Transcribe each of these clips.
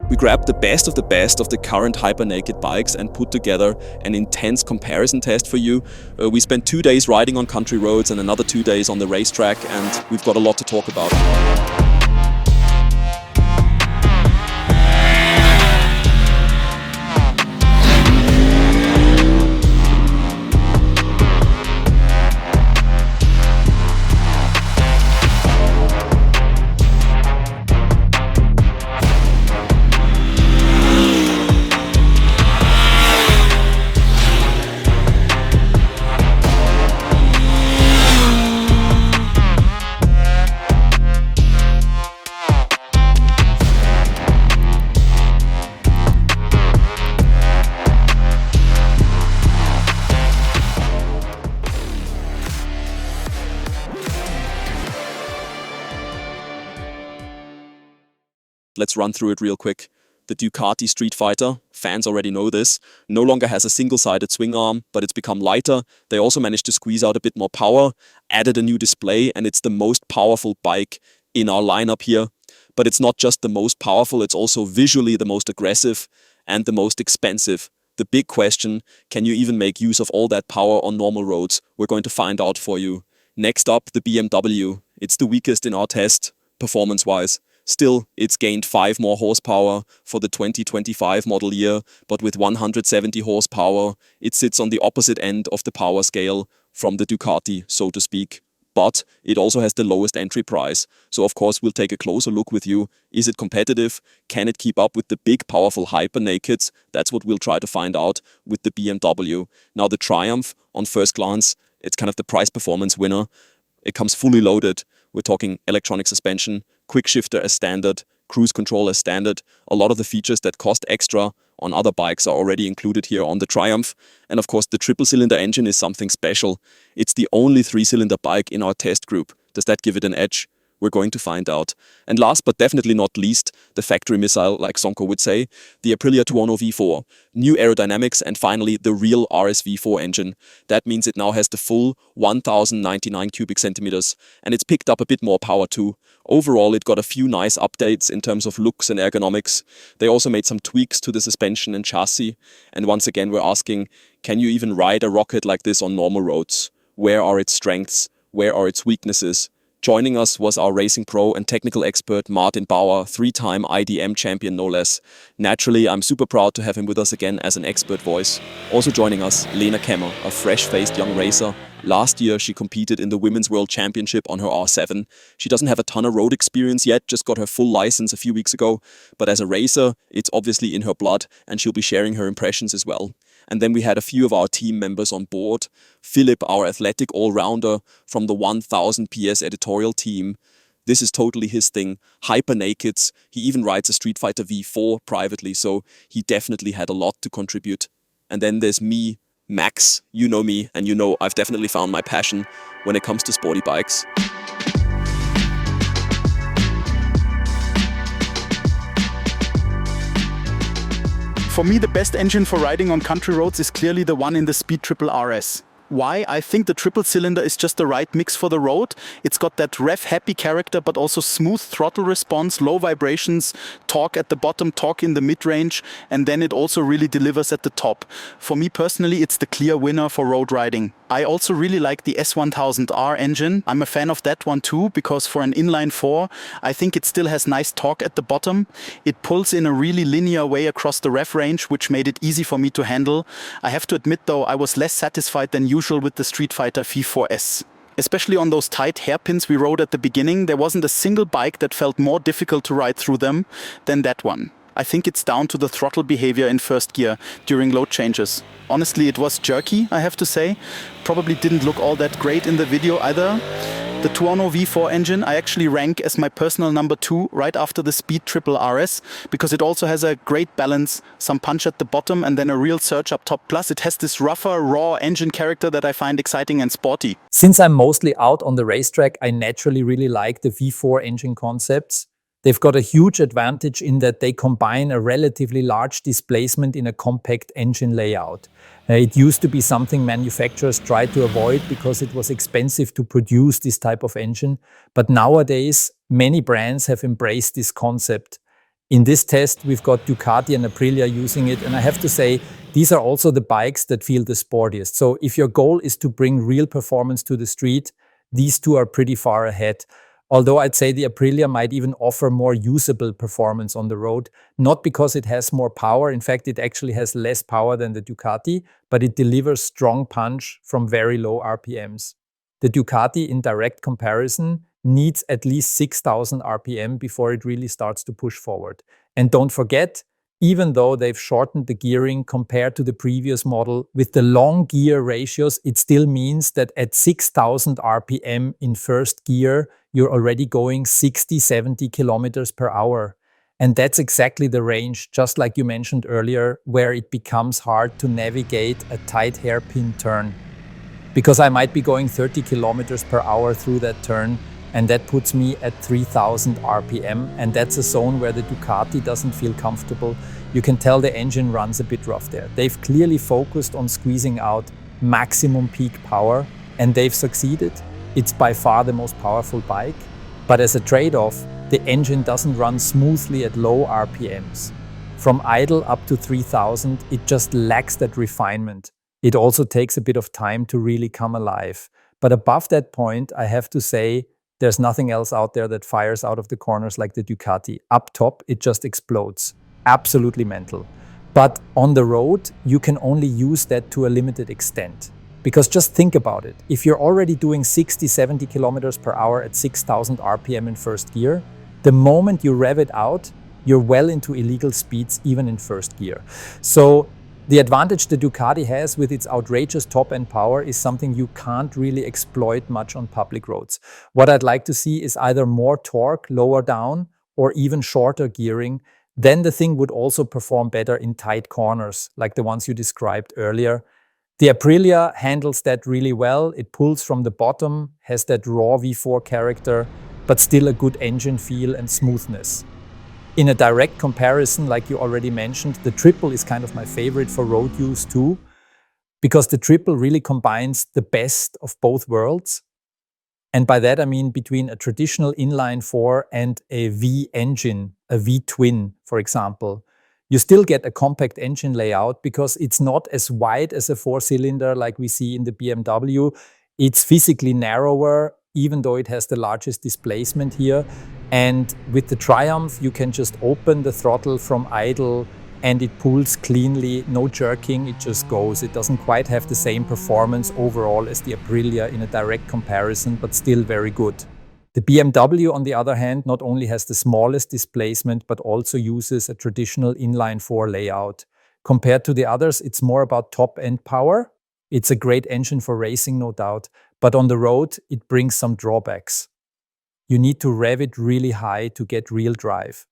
We grabbed the best of the current hyper-naked bikes and put together an intense comparison test for you. We spent 2 days riding on country roads and another 2 days on the racetrack, and we've got a lot to talk about. Let's run through it real quick. The Ducati Streetfighter, fans already know this, no longer has a single-sided swing arm, but it's become lighter. They also managed to squeeze out a bit more power, added a new display, and it's the most powerful bike in our lineup here. But it's not just the most powerful, it's also visually the most aggressive and the most expensive. The big question, can you even make use of all that power on normal roads? We're going to find out for you. Next up, the BMW. It's the weakest in our test, performance-wise. Still, it's gained 5 more horsepower for the 2025 model year, but with 170 horsepower, it sits on the opposite end of the power scale from the Ducati, so to speak. But it also has the lowest entry price. So of course, we'll take a closer look with you. Is it competitive? Can it keep up with the big, powerful hyper-nakeds? That's what we'll try to find out with the BMW. Now the Triumph, on first glance, it's kind of the price-performance winner. It comes fully loaded. We're talking electronic suspension, quick shifter as standard, cruise control as standard. A lot of the features that cost extra on other bikes are already included here on the Triumph. And of course, the triple-cylinder engine is something special. It's the only 3-cylinder bike in our test group. Does that give it an edge? We're going to find out. And last but definitely not least, the factory missile, like Sonko would say, the Aprilia Tuono V4. New aerodynamics and finally the real RSV4 engine. That means it now has the full 1099 cubic centimeters and it's picked up a bit more power too. Overall, it got a few nice updates in terms of looks and ergonomics. They also made some tweaks to the suspension and chassis. And once again, we're asking, can you even ride a rocket like this on normal roads? Where are its strengths? Where are its weaknesses? Joining us was our racing pro and technical expert Martin Bauer, 3-time IDM champion no less. Naturally, I'm super proud to have him with us again as an expert voice. Also joining us, Lena Kemmer, a fresh-faced young racer. Last year, she competed in the Women's World Championship on her R7. She doesn't have a ton of road experience yet, just got her full license a few weeks ago. But as a racer, it's obviously in her blood, and she'll be sharing her impressions as well. And then we had a few of our team members on board. Philip, our athletic all-rounder from the 1000 PS editorial team. This is totally his thing. Hyper nakeds. He even rides a Streetfighter V4 privately, so he definitely had a lot to contribute. And then there's me, Max. You know me, and you know I've definitely found my passion when it comes to sporty bikes. For me, the best engine for riding on country roads is clearly the one in the Speed Triple RS. Why? I think the triple cylinder is just the right mix for the road. It's got that rev-happy character, but also smooth throttle response, low vibrations, torque at the bottom, torque in the mid-range, and then it also really delivers at the top. For me personally, it's the clear winner for road riding. I also really like the S1000R engine. I'm a fan of that one too, because for an inline 4, I think it still has nice torque at the bottom. It pulls in a really linear way across the rev range, which made it easy for me to handle. I have to admit though, I was less satisfied than usual with the Streetfighter V4 S. Especially on those tight hairpins we rode at the beginning, there wasn't a single bike that felt more difficult to ride through them than that one. I think it's down to the throttle behavior in first gear during load changes. Honestly, it was jerky, I have to say. Probably didn't look all that great in the video either. The Tuono V4 engine I actually rank as my personal number 2 right after the Speed Triple RS, because it also has a great balance, some punch at the bottom and then a real surge up top. Plus it has this rougher, raw engine character that I find exciting and sporty. Since I'm mostly out on the racetrack, I naturally really like the V4 engine concepts. They've got a huge advantage in that they combine a relatively large displacement in a compact engine layout. It used to be something manufacturers tried to avoid because it was expensive to produce this type of engine. But nowadays, many brands have embraced this concept. In this test, we've got Ducati and Aprilia using it, and I have to say, these are also the bikes that feel the sportiest. So if your goal is to bring real performance to the street, these two are pretty far ahead. Although I'd say the Aprilia might even offer more usable performance on the road, not because it has more power. In fact, it actually has less power than the Ducati, but it delivers strong punch from very low RPMs. The Ducati, in direct comparison, needs at least 6,000 RPM before it really starts to push forward. And don't forget, even though they've shortened the gearing compared to the previous model, with the long gear ratios, it still means that at 6,000 RPM in first gear, you're already going 60-70 kilometers per hour. And that's exactly the range, just like you mentioned earlier, where it becomes hard to navigate a tight hairpin turn. Because I might be going 30 kilometers per hour through that turn, and that puts me at 3000 RPM, and that's a zone where the Ducati doesn't feel comfortable. You can tell the engine runs a bit rough there. They've clearly focused on squeezing out maximum peak power, and they've succeeded. It's by far the most powerful bike, but as a trade-off, the engine doesn't run smoothly at low RPMs. From idle up to 3000, it just lacks that refinement. It also takes a bit of time to really come alive. But above that point, I have to say, there's nothing else out there that fires out of the corners like the Ducati. Up top, it just explodes. Absolutely mental. But on the road, you can only use that to a limited extent. Because just think about it. If you're already doing 60-70 kilometers per hour at 6,000 RPM in first gear, the moment you rev it out, you're well into illegal speeds even in first gear. So the advantage the Ducati has with its outrageous top-end power is something you can't really exploit much on public roads. What I'd like to see is either more torque lower down or even shorter gearing. Then the thing would also perform better in tight corners, like the ones you described earlier. The Aprilia handles that really well. It pulls from the bottom, has that raw V4 character, but still a good engine feel and smoothness. In a direct comparison, like you already mentioned, the triple is kind of my favorite for road use too, because the triple really combines the best of both worlds. And by that I mean between a traditional inline-4 and a V engine, a V-twin, for example. You still get a compact engine layout because it's not as wide as a four-cylinder like we see in the BMW. It's physically narrower, even though it has the largest displacement here. And with the Triumph, you can just open the throttle from idle and it pulls cleanly, no jerking, it just goes. It doesn't quite have the same performance overall as the Aprilia in a direct comparison, but still very good. The BMW, on the other hand, not only has the smallest displacement, but also uses a traditional inline-4 layout. Compared to the others, it's more about top-end power. It's a great engine for racing, no doubt, but on the road, it brings some drawbacks. You need to rev it really high to get real drive.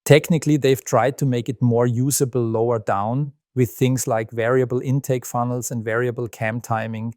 Technically, they've tried to make it more usable lower down with things like variable intake funnels and variable cam timing.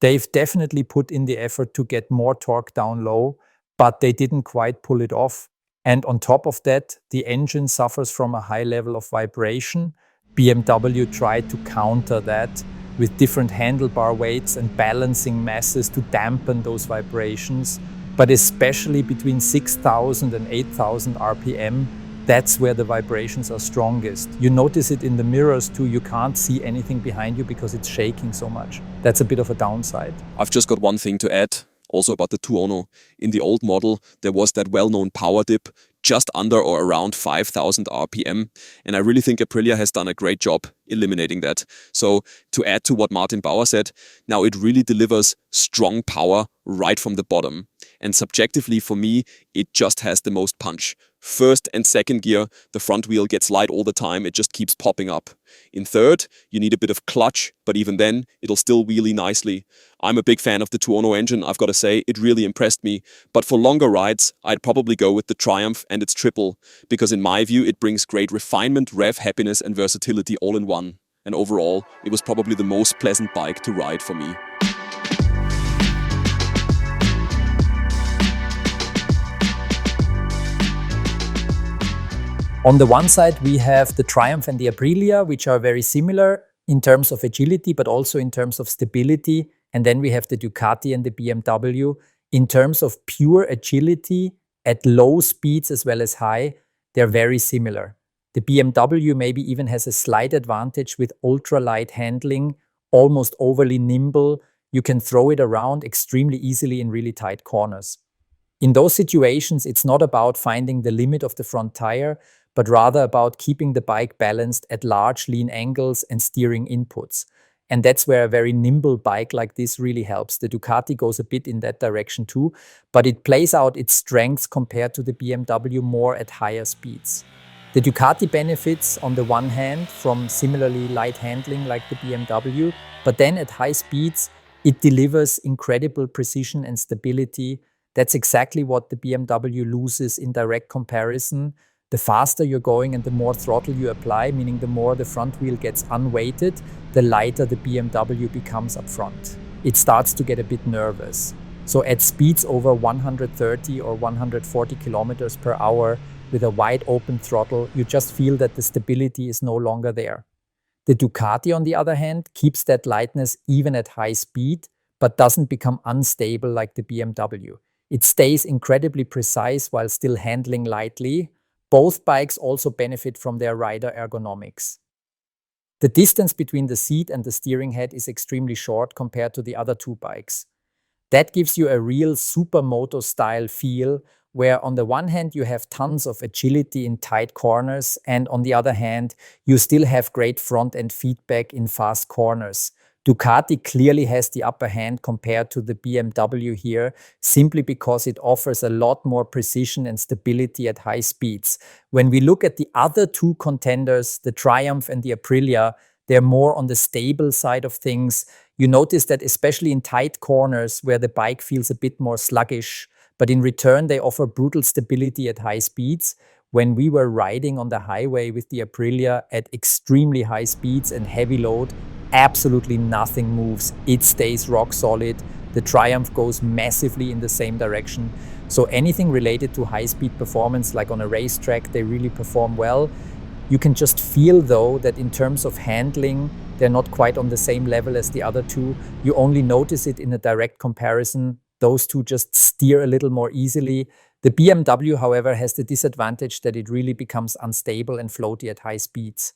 They've definitely put in the effort to get more torque down low, but they didn't quite pull it off. And on top of that, the engine suffers from a high level of vibration. BMW tried to counter that with different handlebar weights and balancing masses to dampen those vibrations. But especially between 6,000 and 8,000 RPM, that's where the vibrations are strongest. You notice it in the mirrors too. You can't see anything behind you because it's shaking so much. That's a bit of a downside. I've just got one thing to add, also about the Tuono. In the old model, there was that well-known power dip just under or around 5,000 RPM. And I really think Aprilia has done a great job eliminating that. So to add to what Martin Bauer said, now it really delivers strong power right from the bottom. And subjectively for me, it just has the most punch. First and second gear, the front wheel gets light all the time. It just keeps popping up. In third, you need a bit of clutch, but even then, it'll still wheelie nicely. I'm a big fan of the Tuono engine, I've got to say. It really impressed me. But for longer rides, I'd probably go with the Triumph and its triple, because in my view, it brings great refinement, rev, happiness and versatility all in one. And overall, it was probably the most pleasant bike to ride for me. On the one side, we have the Triumph and the Aprilia, which are very similar in terms of agility, but also in terms of stability. And then we have the Ducati and the BMW. In terms of pure agility at low speeds as well as high, they're very similar. The BMW maybe even has a slight advantage with ultra-light handling, almost overly nimble. You can throw it around extremely easily in really tight corners. In those situations, it's not about finding the limit of the front tire, but rather about keeping the bike balanced at large lean angles and steering inputs. And that's where a very nimble bike like this really helps. The Ducati goes a bit in that direction too, but it plays out its strengths compared to the BMW more at higher speeds. The Ducati benefits on the one hand from similarly light handling like the BMW, but then at high speeds, it delivers incredible precision and stability. That's exactly what the BMW loses in direct comparison. The faster you're going and the more throttle you apply, meaning the more the front wheel gets unweighted, the lighter the BMW becomes up front. It starts to get a bit nervous. So at speeds over 130 or 140 kilometers per hour with a wide open throttle, you just feel that the stability is no longer there. The Ducati, on the other hand, keeps that lightness even at high speed, but doesn't become unstable like the BMW. It stays incredibly precise while still handling lightly. Both bikes also benefit from their rider ergonomics. The distance between the seat and the steering head is extremely short compared to the other two bikes. That gives you a real supermoto style feel, where on the one hand you have tons of agility in tight corners, and on the other hand you still have great front end feedback in fast corners. Ducati clearly has the upper hand compared to the BMW here, simply because it offers a lot more precision and stability at high speeds. When we look at the other two contenders, the Triumph and the Aprilia, they're more on the stable side of things. You notice that especially in tight corners where the bike feels a bit more sluggish, but in return they offer brutal stability at high speeds. When we were riding on the highway with the Aprilia at extremely high speeds and heavy load, absolutely nothing moves. It stays rock solid. The Triumph goes massively in the same direction. So anything related to high-speed performance, like on a racetrack, they really perform well. You can just feel, though, that in terms of handling, they're not quite on the same level as the other two. You only notice it in a direct comparison. Those two just steer a little more easily. The BMW, however, has the disadvantage that it really becomes unstable and floaty at high speeds.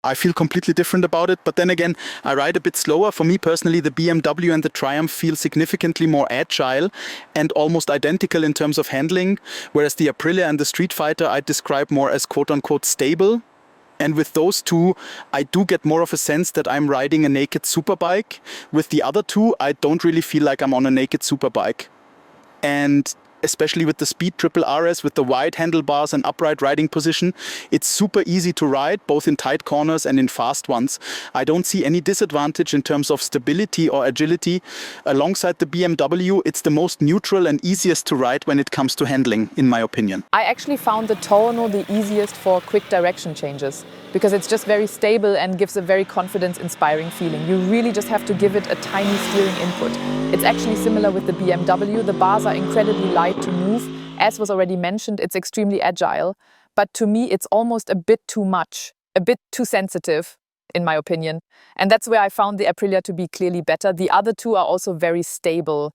I feel completely different about it, but then again, I ride a bit slower. For me personally, the BMW and the Triumph feel significantly more agile and almost identical in terms of handling, whereas the Aprilia and the Streetfighter I describe more as quote-unquote stable. And with those two, I do get more of a sense that I'm riding a naked superbike. With the other two, I don't really feel like I'm on a naked superbike. And especially with the Speed Triple RS, with the wide handlebars and upright riding position, it's super easy to ride, both in tight corners and in fast ones. I don't see any disadvantage in terms of stability or agility. Alongside the BMW, it's the most neutral and easiest to ride when it comes to handling, in my opinion. I actually found the Tuono the easiest for quick direction changes, because it's just very stable and gives a very confidence-inspiring feeling. You really just have to give it a tiny steering input. It's actually similar with the BMW. The bars are incredibly light to move. As was already mentioned, it's extremely agile. But to me, it's almost a bit too much, a bit too sensitive, in my opinion. And that's where I found the Aprilia to be clearly better. The other two are also very stable.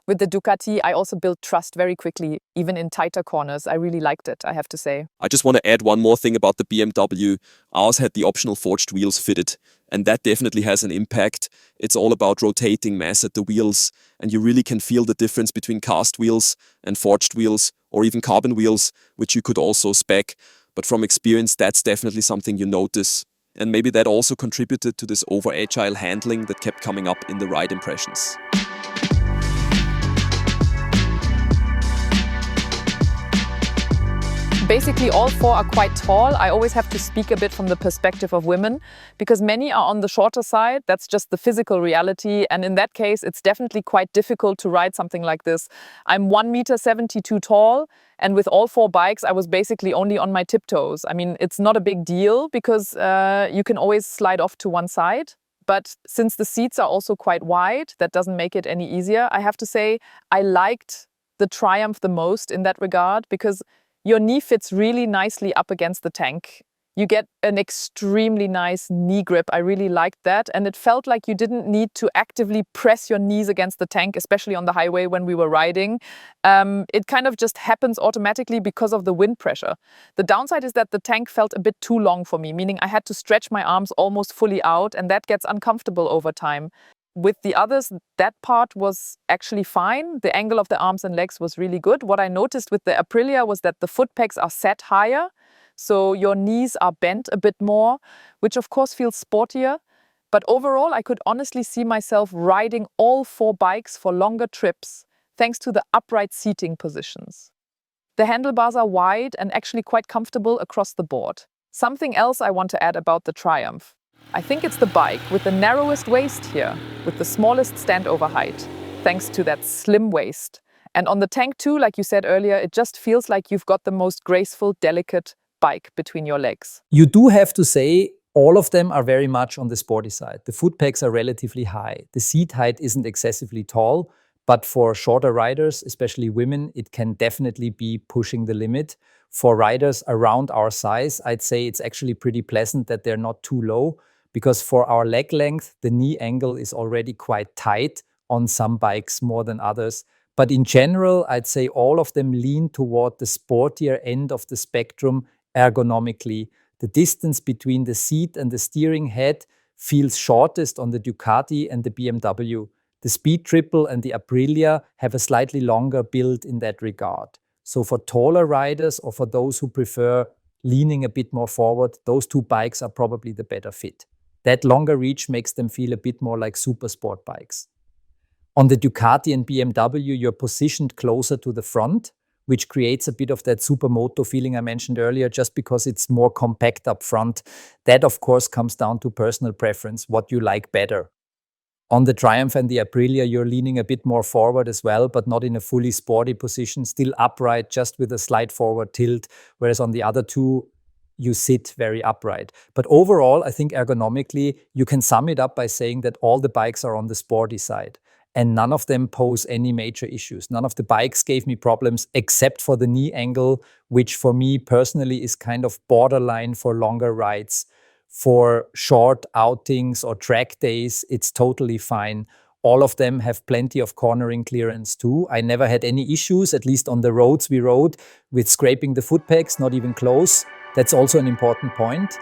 With the Ducati, I also built trust very quickly, even in tighter corners. I really liked it, I have to say. I just want to add one more thing about the BMW. Ours had the optional forged wheels fitted, and that definitely has an impact. It's all about rotating mass at the wheels, and you really can feel the difference between cast wheels and forged wheels, or even carbon wheels, which you could also spec. But from experience, that's definitely something you notice. And maybe that also contributed to this over-agile handling that kept coming up in the ride impressions. Basically, all four are quite tall. I always have to speak a bit from the perspective of women, because many are on the shorter side. That's just the physical reality. And in that case, it's definitely quite difficult to ride something like this. I'm 1.72 m tall, and with all four bikes, I was basically only on my tiptoes. I mean, it's not a big deal because you can always slide off to one side. But since the seats are also quite wide, that doesn't make it any easier. I have to say, I liked the Triumph the most in that regard, because your knee fits really nicely up against the tank. You get an extremely nice knee grip. I really liked that. And it felt like you didn't need to actively press your knees against the tank, especially on the highway when we were riding. It kind of just happens automatically because of the wind pressure. The downside is that the tank felt a bit too long for me, meaning I had to stretch my arms almost fully out, and that gets uncomfortable over time. With the others, that part was actually fine. The angle of the arms and legs was really good. What I noticed with the Aprilia was that the foot pegs are set higher, so your knees are bent a bit more, which of course feels sportier. But overall, I could honestly see myself riding all 4 bikes for longer trips, thanks to the upright seating positions. The handlebars are wide and actually quite comfortable across the board. Something else I want to add about the Triumph. I think it's the bike with the narrowest waist here, with the smallest standover height, thanks to that slim waist. And on the tank too, like you said earlier, it just feels like you've got the most graceful, delicate bike between your legs. You do have to say, all of them are very much on the sporty side. The foot pegs are relatively high. The seat height isn't excessively tall, but for shorter riders, especially women, it can definitely be pushing the limit. For riders around our size, I'd say it's actually pretty pleasant that they're not too low, because for our leg length, the knee angle is already quite tight on some bikes more than others. But in general, I'd say all of them lean toward the sportier end of the spectrum ergonomically. The distance between the seat and the steering head feels shortest on the Ducati and the BMW. The Speed Triple and the Aprilia have a slightly longer build in that regard. So for taller riders or for those who prefer leaning a bit more forward, those 2 bikes are probably the better fit. That longer reach makes them feel a bit more like super sport bikes. On the Ducati and BMW, you're positioned closer to the front, which creates a bit of that supermoto feeling I mentioned earlier, just because it's more compact up front. That, of course, comes down to personal preference, what you like better. On the Triumph and the Aprilia, you're leaning a bit more forward as well, but not in a fully sporty position, still upright, just with a slight forward tilt, whereas on the other 2, you sit very upright. But overall, I think ergonomically, you can sum it up by saying that all the bikes are on the sporty side, and none of them pose any major issues. None of the bikes gave me problems except for the knee angle, which for me personally is kind of borderline for longer rides. For short outings or track days, it's totally fine. All of them have plenty of cornering clearance too. I never had any issues, at least on the roads we rode, with scraping the foot pegs, not even close. That's also an important point.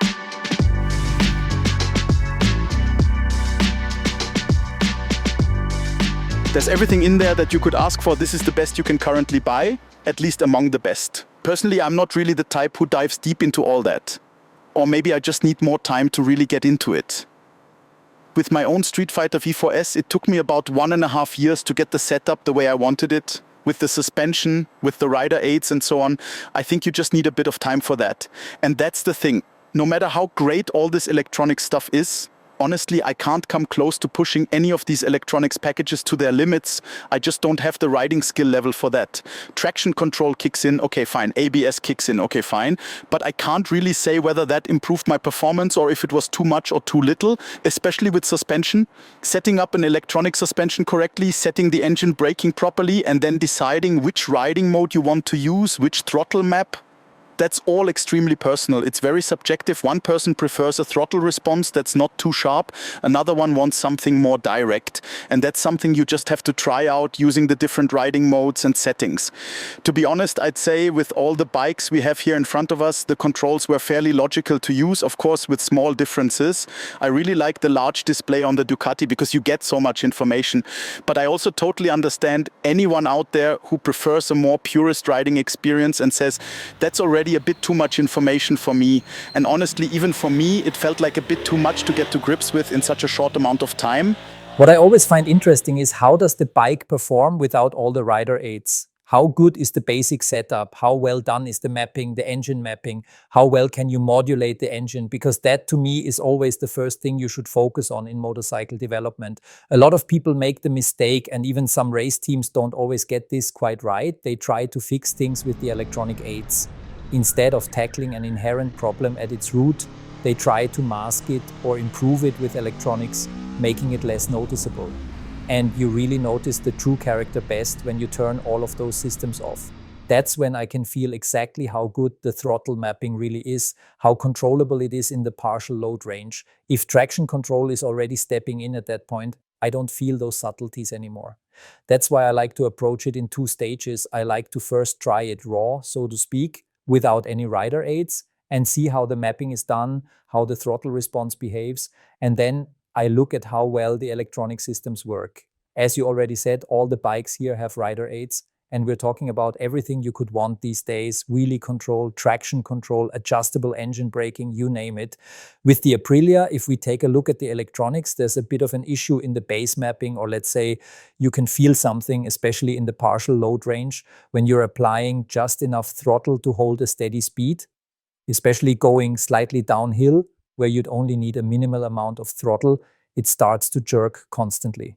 There's everything in there that you could ask for. This is the best you can currently buy, at least among the best. Personally, I'm not really the type who dives deep into all that. Or maybe I just need more time to really get into it. With my own Streetfighter V4 S, it took me about 1.5 years to get the setup the way I wanted it. With the suspension, with the rider aids and so on, I think you just need a bit of time for that. And that's the thing. No matter how great all this electronic stuff is, honestly, I can't come close to pushing any of these electronics packages to their limits. I just don't have the riding skill level for that. Traction control kicks in, okay, fine. ABS kicks in, okay, fine. But I can't really say whether that improved my performance or if it was too much or too little, especially with suspension. Setting up an electronic suspension correctly, setting the engine braking properly, and then deciding which riding mode you want to use, which throttle map. That's all extremely personal. It's very subjective. One person prefers a throttle response that's not too sharp. Another one wants something more direct. And that's something you just have to try out using the different riding modes and settings. To be honest, I'd say with all the bikes we have here in front of us, the controls were fairly logical to use, of course, with small differences. I really like the large display on the Ducati because you get so much information. But I also totally understand anyone out there who prefers a more purist riding experience and says, that's already a bit too much information for me. And honestly, even for me, it felt like a bit too much to get to grips with in such a short amount of time. What I always find interesting is how does the bike perform without all the rider aids? How good is the basic setup? How well done is the mapping, the engine mapping? How well can you modulate the engine? Because that to me is always the first thing you should focus on in motorcycle development. A lot of people make the mistake, and even some race teams don't always get this quite right. They try to fix things with the electronic aids. Instead of tackling an inherent problem at its root, they try to mask it or improve it with electronics, making it less noticeable. And you really notice the true character best when you turn all of those systems off. That's when I can feel exactly how good the throttle mapping really is, how controllable it is in the partial load range. If traction control is already stepping in at that point, I don't feel those subtleties anymore. That's why I like to approach it in 2 stages. I like to first try it raw, so to speak, without any rider aids, and see how the mapping is done, how the throttle response behaves, and then I look at how well the electronic systems work. As you already said, all the bikes here have rider aids, and we're talking about everything you could want these days: wheelie control, traction control, adjustable engine braking, you name it. With the Aprilia, if we take a look at the electronics, there's a bit of an issue in the base mapping, or let's say you can feel something, especially in the partial load range, when you're applying just enough throttle to hold a steady speed, especially going slightly downhill, where you'd only need a minimal amount of throttle, it starts to jerk constantly.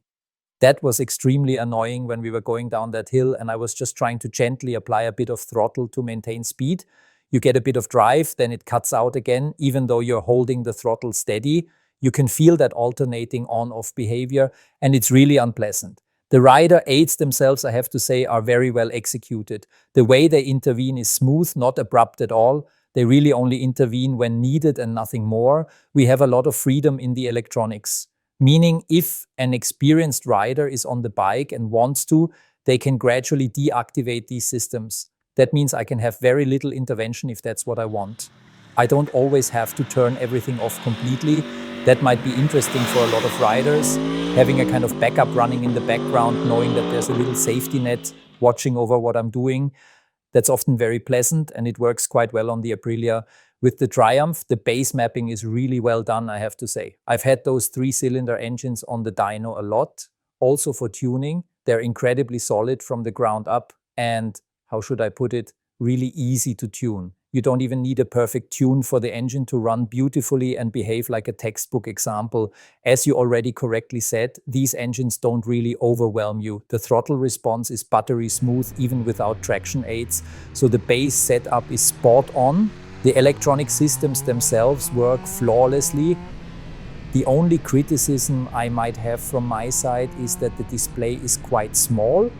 That was extremely annoying when we were going down that hill and I was just trying to gently apply a bit of throttle to maintain speed. You get a bit of drive, then it cuts out again, even though you're holding the throttle steady. You can feel that alternating on-off behavior, and it's really unpleasant. The rider aids themselves, I have to say, are very well executed. The way they intervene is smooth, not abrupt at all. They really only intervene when needed and nothing more. We have a lot of freedom in the electronics. Meaning if an experienced rider is on the bike and wants to, they can gradually deactivate these systems. That means I can have very little intervention if that's what I want. I don't always have to turn everything off completely. That might be interesting for a lot of riders, having a kind of backup running in the background, knowing that there's a little safety net watching over what I'm doing. That's often very pleasant and it works quite well on the Aprilia. With the Triumph, the base mapping is really well done, I have to say. I've had those 3-cylinder engines on the dyno a lot, also for tuning. They're incredibly solid from the ground up and, how should I put it, really easy to tune. You don't even need a perfect tune for the engine to run beautifully and behave like a textbook example. As you already correctly said, these engines don't really overwhelm you. The throttle response is buttery smooth even without traction aids, so the base setup is spot on. The electronic systems themselves work flawlessly. The only criticism I might have from my side is that the display is quite small.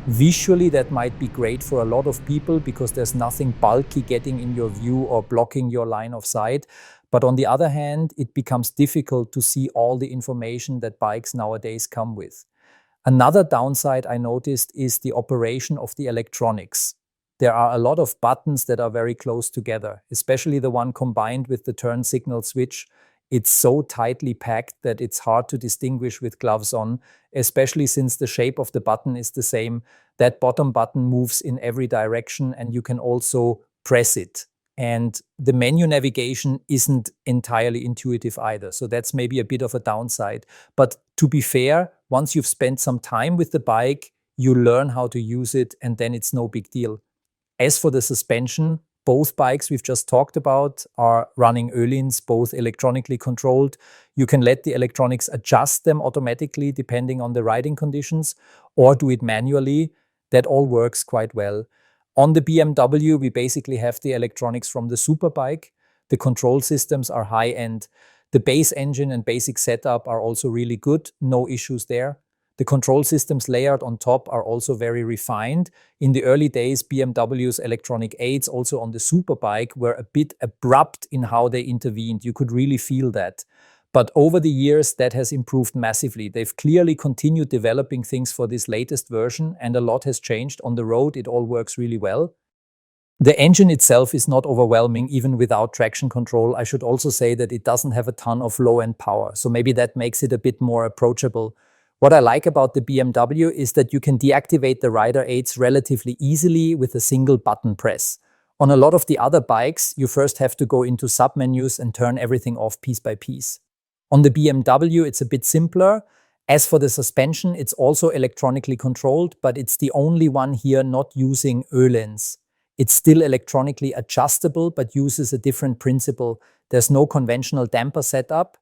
Visually, that might be great for a lot of people because there's nothing bulky getting in your view or blocking your line of sight. But on the other hand, it becomes difficult to see all the information that bikes nowadays come with. Another downside I noticed is the operation of the electronics. There are a lot of buttons that are very close together, especially the one combined with the turn signal switch. It's so tightly packed that it's hard to distinguish with gloves on, especially since the shape of the button is the same. That bottom button moves in every direction and you can also press it. And the menu navigation isn't entirely intuitive either, so that's maybe a bit of a downside. But to be fair, once you've spent some time with the bike, you learn how to use it and then it's no big deal. As for the suspension, both bikes we've just talked about are running Öhlins, both electronically controlled. You can let the electronics adjust them automatically depending on the riding conditions or do it manually. That all works quite well. On the BMW, we basically have the electronics from the Superbike. The control systems are high-end. The base engine and basic setup are also really good, no issues there. The control systems layered on top are also very refined. In the early days, BMW's electronic aids, also on the Superbike, were a bit abrupt in how they intervened. You could really feel that. But over the years, that has improved massively. They've clearly continued developing things for this latest version, and a lot has changed. On the road, it all works really well. The engine itself is not overwhelming, even without traction control. I should also say that it doesn't have a ton of low-end power, so maybe that makes it a bit more approachable. What I like about the BMW is that you can deactivate the rider aids relatively easily with a single button press. On a lot of the other bikes, you first have to go into submenus and turn everything off piece by piece. On the BMW, it's a bit simpler. As for the suspension, it's also electronically controlled, but it's the only one here not using Öhlins. It's still electronically adjustable, but uses a different principle. There's no conventional damper setup.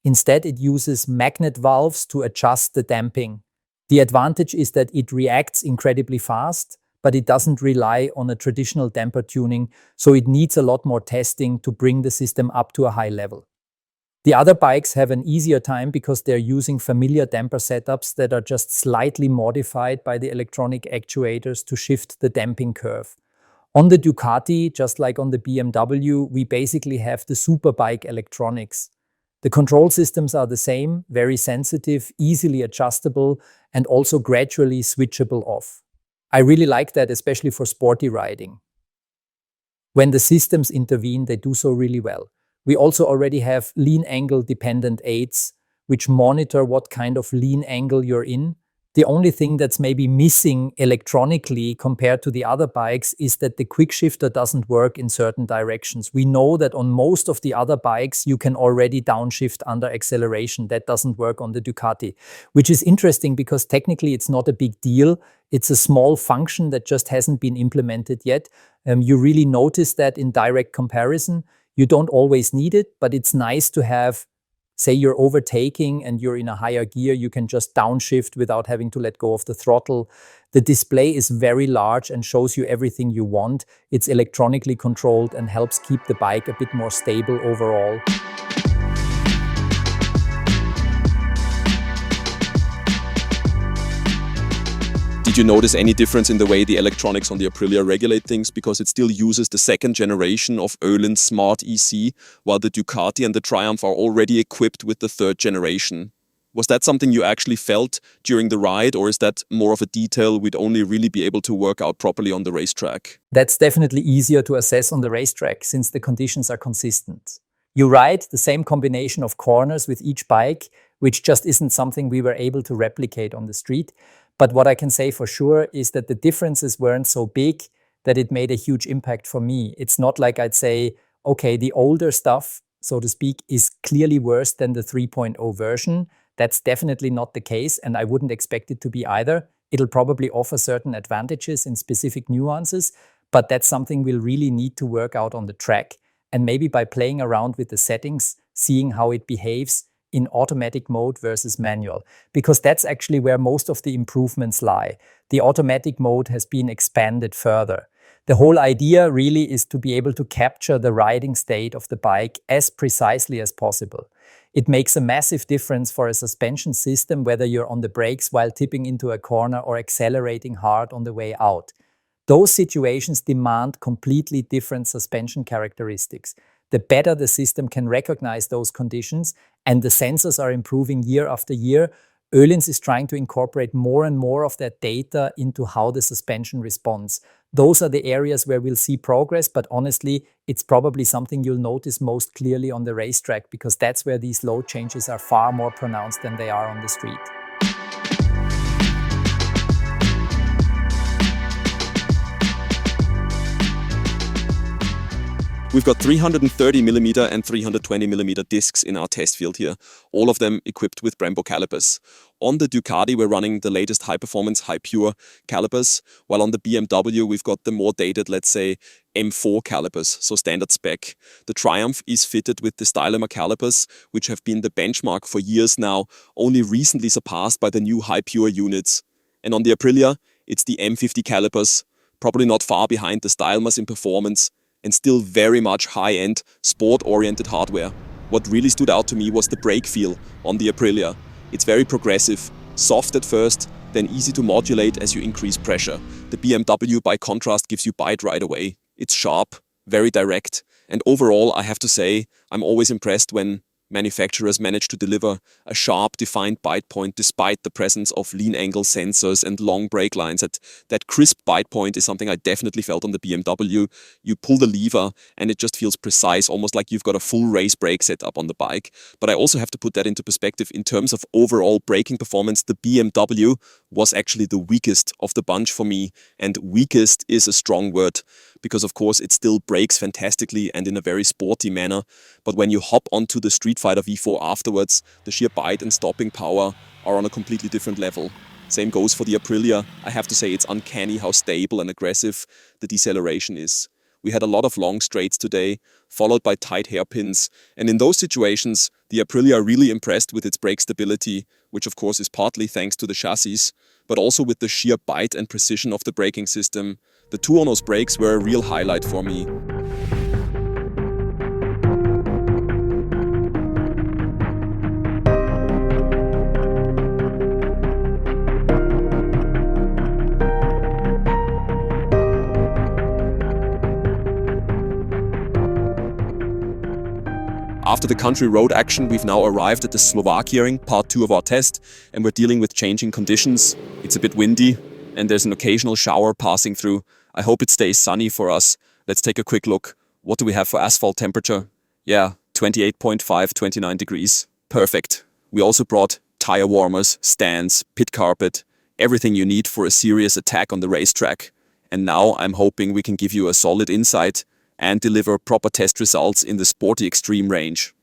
Instead, it uses magnet valves to adjust the damping. The advantage is that it reacts incredibly fast, but it doesn't rely on a traditional damper tuning, so it needs a lot more testing to bring the system up to a high level. The other bikes have an easier time because they're using familiar damper setups that are just slightly modified by the electronic actuators to shift the damping curve. On the Ducati, just like on the BMW, we basically have the superbike electronics. The control systems are the same, very sensitive, easily adjustable, and also gradually switchable off. I really like that, especially for sporty riding. When the systems intervene, they do so really well. We also already have lean angle dependent aids, which monitor what kind of lean angle you're in. The only thing that's maybe missing electronically compared to the other bikes is that the quick shifter doesn't work in certain directions. We know that on most of the other bikes, you can already downshift under acceleration. That doesn't work on the Ducati, which is interesting because technically it's not a big deal. It's a small function that just hasn't been implemented yet. You really notice that in direct comparison. You don't always need it, but it's nice to have. Say you're overtaking and you're in a higher gear, you can just downshift without having to let go of the throttle. The display is very large and shows you everything you want. It's electronically controlled and helps keep the bike a bit more stable overall. Did you notice any difference in the way the electronics on the Aprilia regulate things? Because it still uses the second generation of Öhlen's Smart EC, while the Ducati and the Triumph are already equipped with the third generation. Was that something you actually felt during the ride, or is that more of a detail we'd only really be able to work out properly on the racetrack? That's definitely easier to assess on the racetrack since the conditions are consistent. You ride the same combination of corners with each bike, which just isn't something we were able to replicate on the street. But what I can say for sure is that the differences weren't so big that it made a huge impact for me. It's not like I'd say, okay, the older stuff, so to speak, is clearly worse than the 3.0 version. That's definitely not the case, and I wouldn't expect it to be either. It'll probably offer certain advantages in specific nuances, but that's something we'll really need to work out on the track. And maybe by playing around with the settings, seeing how it behaves in automatic mode versus manual, because that's actually where most of the improvements lie. The automatic mode has been expanded further. The whole idea really is to be able to capture the riding state of the bike as precisely as possible. It makes a massive difference for a suspension system whether you're on the brakes while tipping into a corner or accelerating hard on the way out. Those situations demand completely different suspension characteristics. The better the system can recognize those conditions, and the sensors are improving year after year, Öhlins is trying to incorporate more and more of that data into how the suspension responds. Those are the areas where we'll see progress, but honestly, it's probably something you'll notice most clearly on the racetrack, because that's where these load changes are far more pronounced than they are on the street. We've got 330mm and 320mm discs in our test field here, all of them equipped with Brembo calipers. On the Ducati, we're running the latest high-performance, high-pure calipers, while on the BMW, we've got the more dated, let's say, M4 calipers, so standard spec. The Triumph is fitted with the Stylomer calipers, which have been the benchmark for years now, only recently surpassed by the new high-pure units. And on the Aprilia, it's the M50 calipers, probably not far behind the Stylomers in performance, and still very much high-end, sport-oriented hardware. What really stood out to me was the brake feel on the Aprilia. It's very progressive, soft at first, then easy to modulate as you increase pressure. The BMW, by contrast, gives you bite right away. It's sharp, very direct, and overall, I have to say, I'm always impressed when manufacturers manage to deliver a sharp, defined bite point despite the presence of lean angle sensors and long brake lines. That crisp bite point is something I definitely felt on the BMW. You pull the lever and it just feels precise, almost like you've got a full race brake setup on the bike. But I also have to put that into perspective. In terms of overall braking performance, the BMW was actually the weakest of the bunch for me. And weakest is a strong word, because of course it still brakes fantastically and in a very sporty manner. But when you hop onto the Streetfighter V4 afterwards, the sheer bite and stopping power are on a completely different level. Same goes for the Aprilia. I have to say it's uncanny how stable and aggressive the deceleration is. We had a lot of long straights today, followed by tight hairpins. And in those situations, the Aprilia really impressed with its brake stability, which of course is partly thanks to the chassis, but also with the sheer bite and precision of the braking system. The Tuono's brakes were a real highlight for me. After the country road action, we've now arrived at the Slovakiaring, part 2 of our test, and we're dealing with changing conditions. It's a bit windy, and there's an occasional shower passing through. I hope it stays sunny for us. Let's take a quick look. What do we have for asphalt temperature? Yeah, 28.5, 29 degrees. Perfect. We also brought tire warmers, stands, pit carpet, everything you need for a serious attack on the racetrack. And now I'm hoping we can give you a solid insight and deliver proper test results in the sporty extreme range.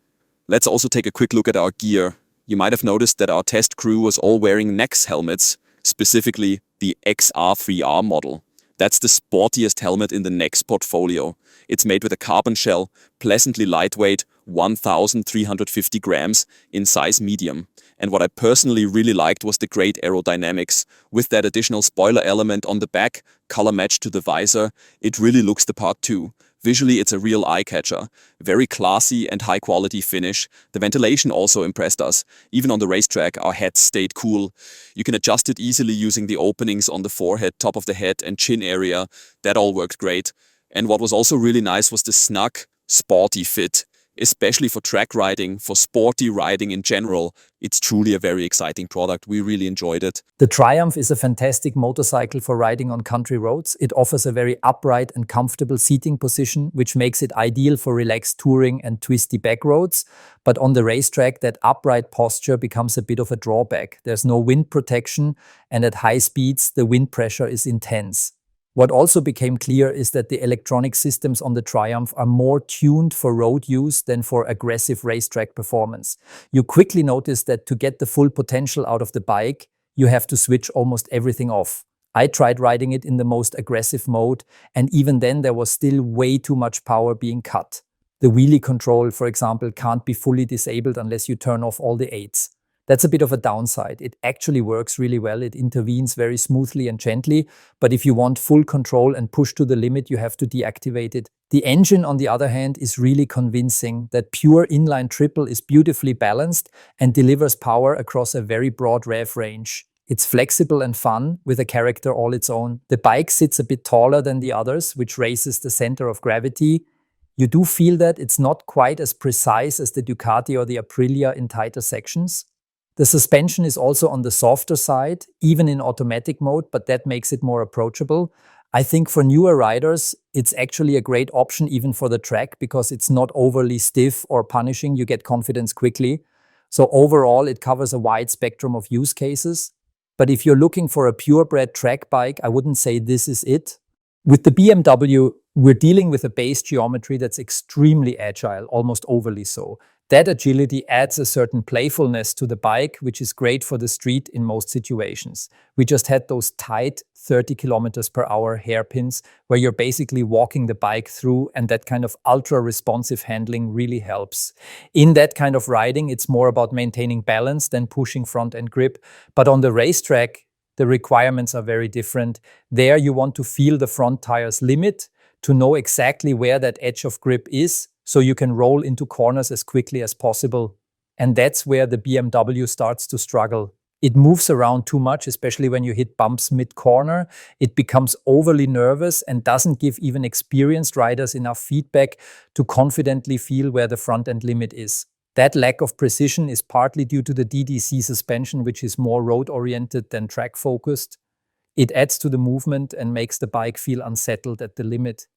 Let's also take a quick look at our gear. You might have noticed that our test crew was all wearing NEX helmets, specifically the XR3R model. That's the sportiest helmet in the NEX portfolio. It's made with a carbon shell, pleasantly lightweight, 1,350 grams in size medium. And what I personally really liked was the great aerodynamics. With that additional spoiler element on the back, color matched to the visor, it really looks the part too. Visually, it's a real eye-catcher. Very classy and high-quality finish. The ventilation also impressed us. Even on the racetrack, our heads stayed cool. You can adjust it easily using the openings on the forehead, top of the head and chin area. That all worked great. And what was also really nice was the snug, sporty fit. Especially for track riding, for sporty riding in general, it's truly a very exciting product. We really enjoyed it. The Triumph is a fantastic motorcycle for riding on country roads. It offers a very upright and comfortable seating position, which makes it ideal for relaxed touring and twisty back roads. But on the racetrack, that upright posture becomes a bit of a drawback. There's no wind protection, and at high speeds, the wind pressure is intense. What also became clear is that the electronic systems on the Triumph are more tuned for road use than for aggressive racetrack performance. You quickly notice that to get the full potential out of the bike, you have to switch almost everything off. I tried riding it in the most aggressive mode, and even then there was still way too much power being cut. The wheelie control, for example, can't be fully disabled unless you turn off all the aids. That's a bit of a downside. It actually works really well. It intervenes very smoothly and gently, but if you want full control and push to the limit, you have to deactivate it. The engine, on the other hand, is really convincing. That pure inline triple is beautifully balanced and delivers power across a very broad rev range. It's flexible and fun, with a character all its own. The bike sits a bit taller than the others, which raises the center of gravity. You do feel that it's not quite as precise as the Ducati or the Aprilia in tighter sections. The suspension is also on the softer side, even in automatic mode, but that makes it more approachable. I think for newer riders, it's actually a great option even for the track because it's not overly stiff or punishing. You get confidence quickly. So overall, it covers a wide spectrum of use cases. But if you're looking for a purebred track bike, I wouldn't say this is it. With the BMW, we're dealing with a base geometry that's extremely agile, almost overly so. That agility adds a certain playfulness to the bike, which is great for the street in most situations. We just had those tight 30 kilometers per hour hairpins where you're basically walking the bike through, and that kind of ultra-responsive handling really helps. In that kind of riding, it's more about maintaining balance than pushing front-end grip. But on the racetrack, the requirements are very different. There you want to feel the front tire's limit, to know exactly where that edge of grip is, so you can roll into corners as quickly as possible. And that's where the BMW starts to struggle. It moves around too much, especially when you hit bumps mid-corner. It becomes overly nervous and doesn't give even experienced riders enough feedback to confidently feel where the front-end limit is. That lack of precision is partly due to the DDC suspension, which is more road-oriented than track-focused. It adds to the movement and makes the bike feel unsettled at the limit.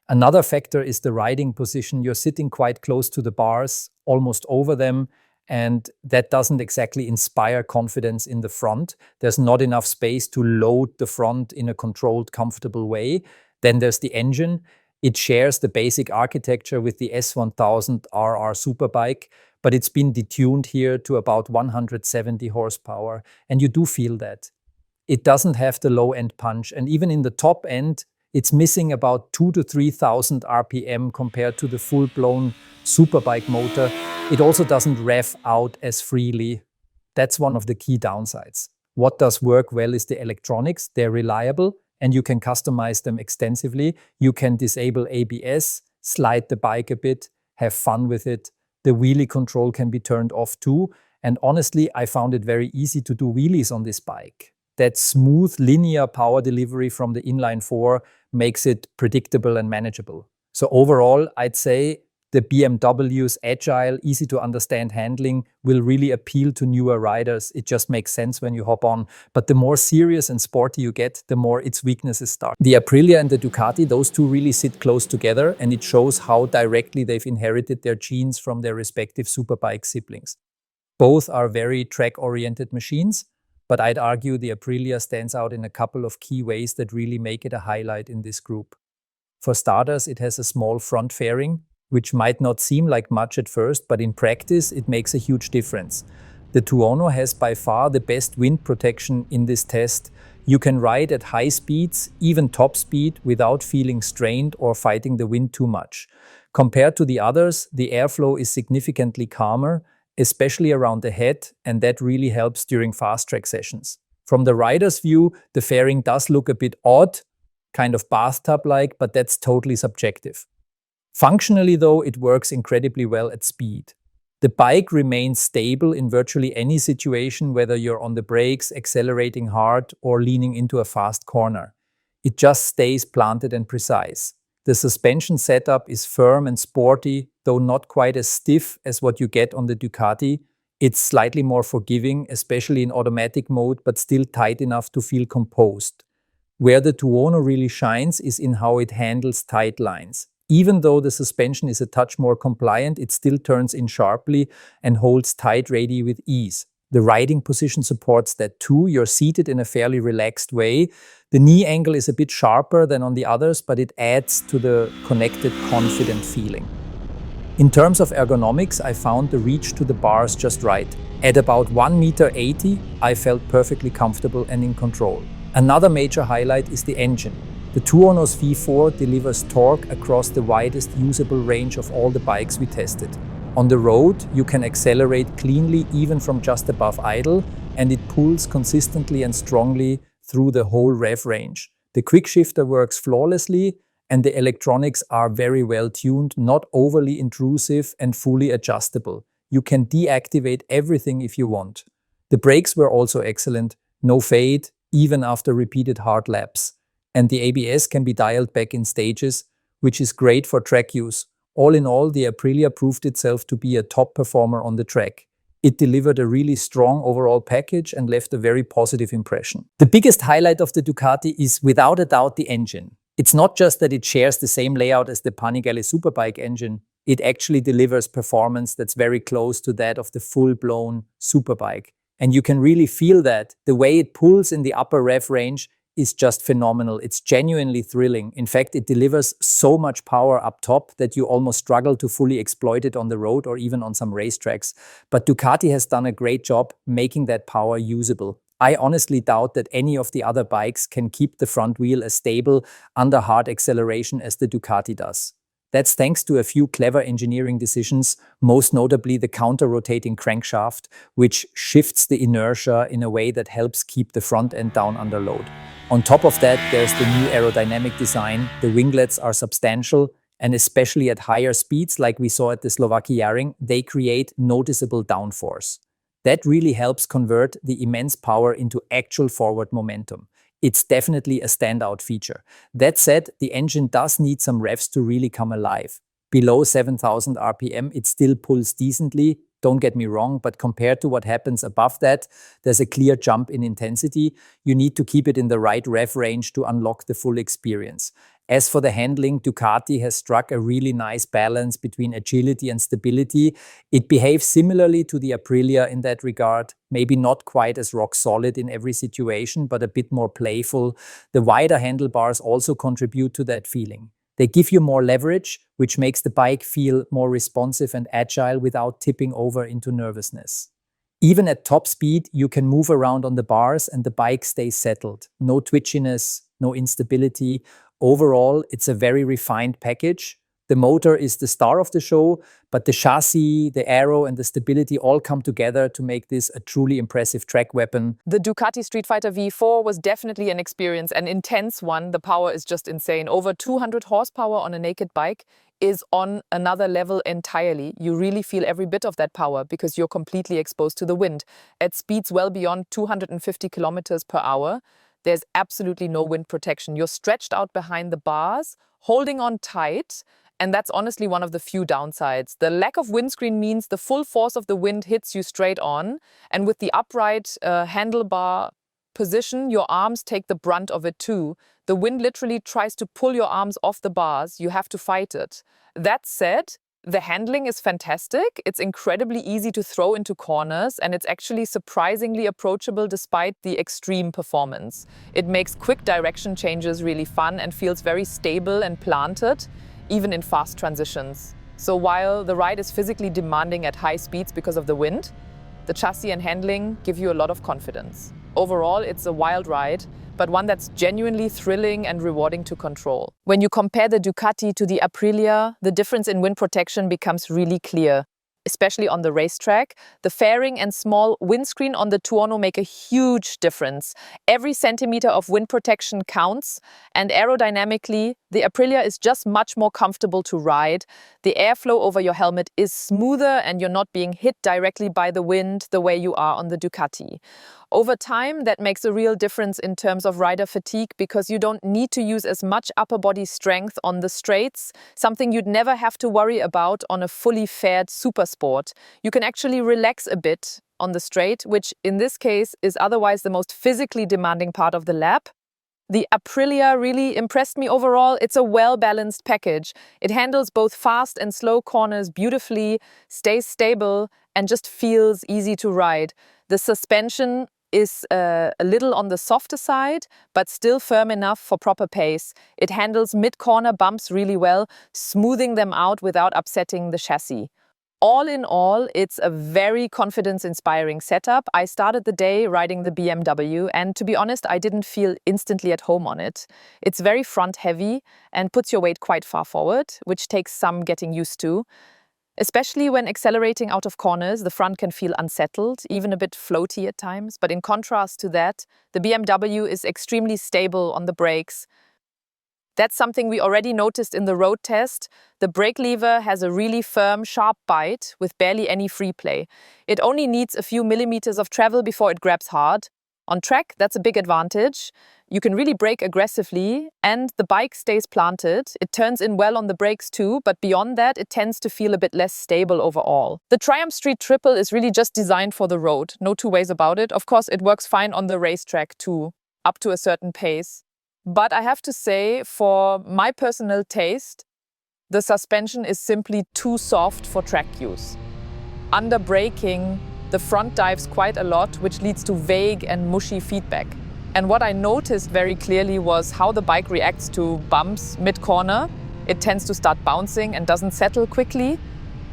Another factor is the riding position. You're sitting quite close to the bars, almost over them, and that doesn't exactly inspire confidence in the front. There's not enough space to load the front in a controlled, comfortable way. Then there's the engine. It shares the basic architecture with the S1000R superbike, but it's been detuned here to about 170 horsepower, and you do feel that. It doesn't have the low-end punch, and even in the top end, it's missing about 2,000 to 3,000 RPM compared to the full-blown superbike motor. It also doesn't rev out as freely. That's one of the key downsides. What does work well is the electronics. They're reliable and you can customize them extensively. You can disable ABS, slide the bike a bit, have fun with it. The wheelie control can be turned off too. And honestly, I found it very easy to do wheelies on this bike. That smooth linear power delivery from the inline 4 makes it predictable and manageable. So overall, I'd say The BMW's agile, easy to understand handling will really appeal to newer riders. It just makes sense when you hop on. But the more serious and sporty you get, the more its weaknesses start. The Aprilia and the Ducati, those two really sit close together, and it shows how directly they've inherited their genes from their respective superbike siblings. Both are very track-oriented machines, but I'd argue the Aprilia stands out in a couple of key ways that really make it a highlight in this group. For starters, it has a small front fairing, which might not seem like much at first, but in practice it makes a huge difference. The Tuono has by far the best wind protection in this test. You can ride at high speeds, even top speed, without feeling strained or fighting the wind too much. Compared to the others, the airflow is significantly calmer, especially around the head, and that really helps during fast track sessions. From the rider's view, the fairing does look a bit odd, kind of bathtub-like, but that's totally subjective. Functionally, though, it works incredibly well at speed. The bike remains stable in virtually any situation, whether you're on the brakes, accelerating hard, or leaning into a fast corner. It just stays planted and precise. The suspension setup is firm and sporty, though not quite as stiff as what you get on the Ducati. It's slightly more forgiving, especially in automatic mode, but still tight enough to feel composed. Where the Tuono really shines is in how it handles tight lines. Even though the suspension is a touch more compliant, it still turns in sharply and holds tight radii with ease. The riding position supports that too. You're seated in a fairly relaxed way. The knee angle is a bit sharper than on the others, but it adds to the connected, confident feeling. In terms of ergonomics, I found the reach to the bars just right. At about 1.80 m, I felt perfectly comfortable and in control. Another major highlight is the engine. The Tuono's V4 delivers torque across the widest usable range of all the bikes we tested. On the road, you can accelerate cleanly even from just above idle, and it pulls consistently and strongly through the whole rev range. The quick shifter works flawlessly, and the electronics are very well tuned, not overly intrusive and fully adjustable. You can deactivate everything if you want. The brakes were also excellent, no fade, even after repeated hard laps. And the ABS can be dialed back in stages, which is great for track use. All in all, the Aprilia proved itself to be a top performer on the track. It delivered a really strong overall package and left a very positive impression. The biggest highlight of the Ducati is without a doubt the engine. It's not just that it shares the same layout as the Panigale Superbike engine, it actually delivers performance that's very close to that of the full-blown Superbike. And you can really feel that. The way it pulls in the upper rev range is just phenomenal. It's genuinely thrilling. In fact, it delivers so much power up top that you almost struggle to fully exploit it on the road or even on some racetracks. But Ducati has done a great job making that power usable. I honestly doubt that any of the other bikes can keep the front wheel as stable under hard acceleration as the Ducati does. That's thanks to a few clever engineering decisions, most notably the counter-rotating crankshaft, which shifts the inertia in a way that helps keep the front end down under load. On top of that, there's the new aerodynamic design. The winglets are substantial, and especially at higher speeds like we saw at the Slovakiaring, they create noticeable downforce. That really helps convert the immense power into actual forward momentum. It's definitely a standout feature. That said, the engine does need some revs to really come alive. Below 7,000 RPM, it still pulls decently, don't get me wrong, but compared to what happens above that, there's a clear jump in intensity. You need to keep it in the right rev range to unlock the full experience. As for the handling, Ducati has struck a really nice balance between agility and stability. It behaves similarly to the Aprilia in that regard, maybe not quite as rock solid in every situation, but a bit more playful. The wider handlebars also contribute to that feeling. They give you more leverage, which makes the bike feel more responsive and agile without tipping over into nervousness. Even at top speed, you can move around on the bars and the bike stays settled. No twitchiness, no instability. Overall, it's a very refined package. The motor is the star of the show, but the chassis, the aero and the stability all come together to make this a truly impressive track weapon. The Ducati Streetfighter V4 was definitely an experience, an intense one. The power is just insane. Over 200 horsepower on a naked bike is on another level entirely. You really feel every bit of that power because you're completely exposed to the wind. At speeds well beyond 250 kilometers per hour, there's absolutely no wind protection. You're stretched out behind the bars, holding on tight, And that's honestly one of the few downsides. The lack of windscreen means the full force of the wind hits you straight on, and with the upright handlebar position, your arms take the brunt of it too. The wind literally tries to pull your arms off the bars. You have to fight it. That said, the handling is fantastic. It's incredibly easy to throw into corners, and it's actually surprisingly approachable despite the extreme performance. It makes quick direction changes really fun and feels very stable and planted, even in fast transitions. So while the ride is physically demanding at high speeds because of the wind, the chassis and handling give you a lot of confidence. Overall, it's a wild ride, but one that's genuinely thrilling and rewarding to control. When you compare the Ducati to the Aprilia, the difference in wind protection becomes really clear. Especially on the racetrack, the fairing and small windscreen on the Tuono make a huge difference. Every centimeter of wind protection counts, and aerodynamically, the Aprilia is just much more comfortable to ride. The airflow over your helmet is smoother, and you're not being hit directly by the wind the way you are on the Ducati. Over time, that makes a real difference in terms of rider fatigue because you don't need to use as much upper body strength on the straights, something you'd never have to worry about on a fully faired supersport. You can actually relax a bit on the straight, which in this case is otherwise the most physically demanding part of the lap. The Aprilia really impressed me overall. It's a well-balanced package. It handles both fast and slow corners beautifully, stays stable, and just feels easy to ride. The suspension is a little on the softer side, but still firm enough for proper pace. It handles mid-corner bumps really well, smoothing them out without upsetting the chassis. All in all, it's a very confidence-inspiring setup. I started the day riding the BMW, and to be honest, I didn't feel instantly at home on it. It's very front-heavy and puts your weight quite far forward, which takes some getting used to. Especially when accelerating out of corners, the front can feel unsettled, even a bit floaty at times. But in contrast to that, the BMW is extremely stable on the brakes. That's something we already noticed in the road test. The brake lever has a really firm, sharp bite with barely any free play. It only needs a few millimeters of travel before it grabs hard. On track, that's a big advantage. You can really brake aggressively, and the bike stays planted. It turns in well on the brakes too, but beyond that, it tends to feel a bit less stable overall. The Triumph Street Triple is really just designed for the road. No two ways about it. Of course, it works fine on the racetrack too, up to a certain pace. But I have to say, for my personal taste, the suspension is simply too soft for track use. Under braking, the front dives quite a lot, which leads to vague and mushy feedback. And what I noticed very clearly was how the bike reacts to bumps mid-corner. It tends to start bouncing and doesn't settle quickly.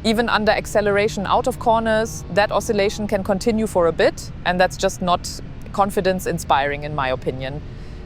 Even under acceleration out of corners, that oscillation can continue for a bit, and that's just not confidence-inspiring in my opinion.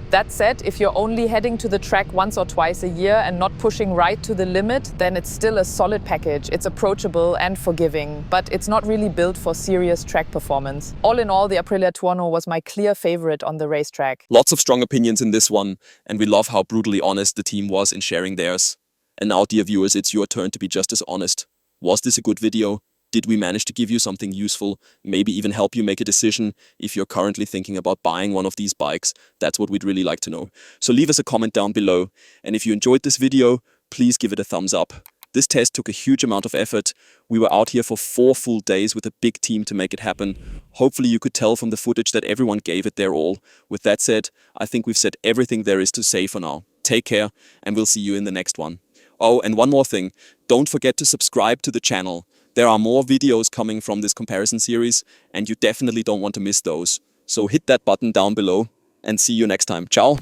That said, if you're only heading to the track once or twice a year and not pushing right to the limit, then it's still a solid package. It's approachable and forgiving, but it's not really built for serious track performance. All in all, the Aprilia Tuono was my clear favorite on the racetrack. Lots of strong opinions in this one, and we love how brutally honest the team was in sharing theirs. And now, dear viewers, it's your turn to be just as honest. Was this a good video? Did we manage to give you something useful, maybe even help you make a decision if you're currently thinking about buying one of these bikes? That's what we'd really like to know. So leave us a comment down below, and if you enjoyed this video, please give it a thumbs up. This test took a huge amount of effort. We were out here for 4 full days with a big team to make it happen. Hopefully you could tell from the footage that everyone gave it their all. With that said, I think we've said everything there is to say for now. Take care, and we'll see you in the next one. Oh, and one more thing. Don't forget to subscribe to the channel. There are more videos coming from this comparison series, and you definitely don't want to miss those. So hit that button down below, and see you next time. Ciao!